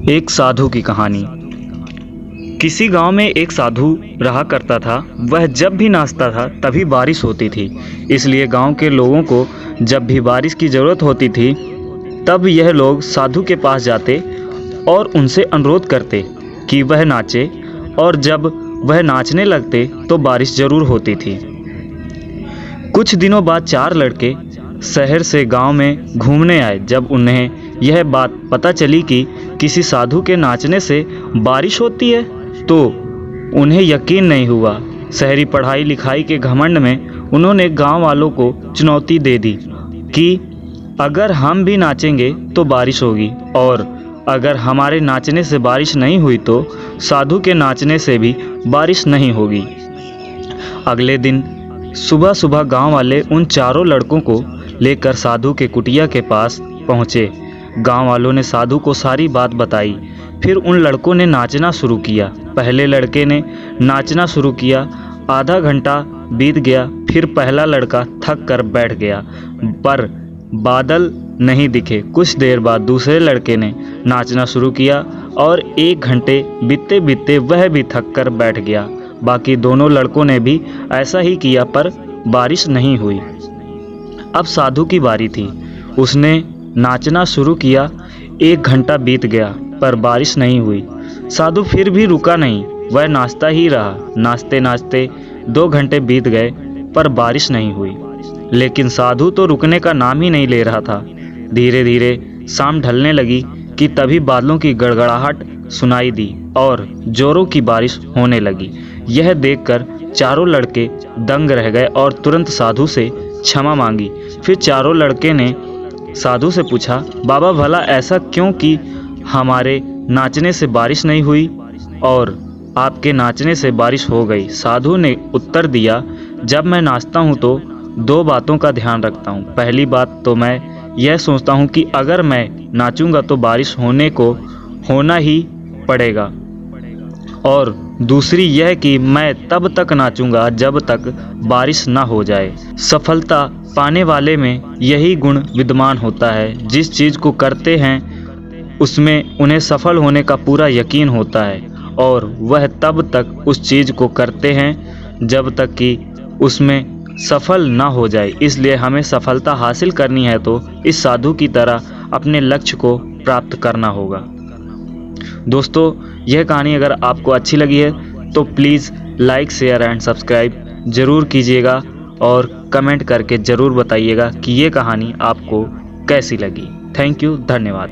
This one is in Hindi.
एक साधु की कहानी। किसी गांव में एक साधु रहा करता था। वह जब भी नाचता था तभी बारिश होती थी। इसलिए गांव के लोगों को जब भी बारिश की ज़रूरत होती थी तब यह लोग साधु के पास जाते और उनसे अनुरोध करते कि वह नाचे, और जब वह नाचने लगते तो बारिश ज़रूर होती थी। कुछ दिनों बाद 4 लड़के शहर से गांव में घूमने आए। जब उन्हें यह बात पता चली कि किसी साधु के नाचने से बारिश होती है तो उन्हें यकीन नहीं हुआ। शहरी पढ़ाई लिखाई के घमंड में उन्होंने गांव वालों को चुनौती दे दी कि अगर हम भी नाचेंगे तो बारिश होगी, और अगर हमारे नाचने से बारिश नहीं हुई तो साधु के नाचने से भी बारिश नहीं होगी। अगले दिन सुबह सुबह गांव वाले उन चारों लड़कों को लेकर साधु के कुटिया के पास पहुँचे। गांव वालों ने साधु को सारी बात बताई। फिर उन लड़कों ने नाचना शुरू किया। पहले लड़के ने नाचना शुरू किया। आधा घंटा बीत गया। फिर पहला लड़का थक कर बैठ गया, पर बादल नहीं दिखे। कुछ देर बाद दूसरे लड़के ने नाचना शुरू किया और 1 घंटे बीतते बीतते वह भी थक कर बैठ गया। बाकी दोनों लड़कों ने भी ऐसा ही किया, पर बारिश नहीं हुई। अब साधु की बारी थी। उसने नाचना शुरू किया। 1 घंटा बीत गया पर बारिश नहीं हुई। साधु फिर भी रुका नहीं, वह नाचता ही रहा। नाचते नाचते 2 घंटे बीत गए पर बारिश नहीं हुई। लेकिन साधु तो रुकने का नाम ही नहीं ले रहा था। धीरे धीरे शाम ढलने लगी कि तभी बादलों की गड़गड़ाहट सुनाई दी और जोरों की बारिश होने लगी। यह देखकर चारों लड़के दंग रह गए और तुरंत साधु से क्षमा मांगी। फिर चारों लड़के ने साधु से पूछा, बाबा भला ऐसा क्यों कि हमारे नाचने से बारिश नहीं हुई और आपके नाचने से बारिश हो गई? साधु ने उत्तर दिया, जब मैं नाचता हूँ तो 2 बातों का ध्यान रखता हूँ। पहली बात तो मैं यह सोचता हूँ कि अगर मैं नाचूंगा तो बारिश होना ही पड़ेगा, और दूसरी यह कि मैं तब तक नाचूंगा जब तक बारिश ना हो जाए। सफलता पाने वाले में यही गुण विद्यमान होता है। जिस चीज़ को करते हैं उसमें उन्हें सफल होने का पूरा यकीन होता है, और वह तब तक उस चीज़ को करते हैं जब तक कि उसमें सफल ना हो जाए। इसलिए हमें सफलता हासिल करनी है तो इस साधु की तरह अपने लक्ष्य को प्राप्त करना होगा। दोस्तों, यह कहानी अगर आपको अच्छी लगी है तो please like, share and subscribe ज़रूर कीजिएगा, और कमेंट करके ज़रूर बताइएगा कि ये कहानी आपको कैसी लगी। थैंक यू, धन्यवाद।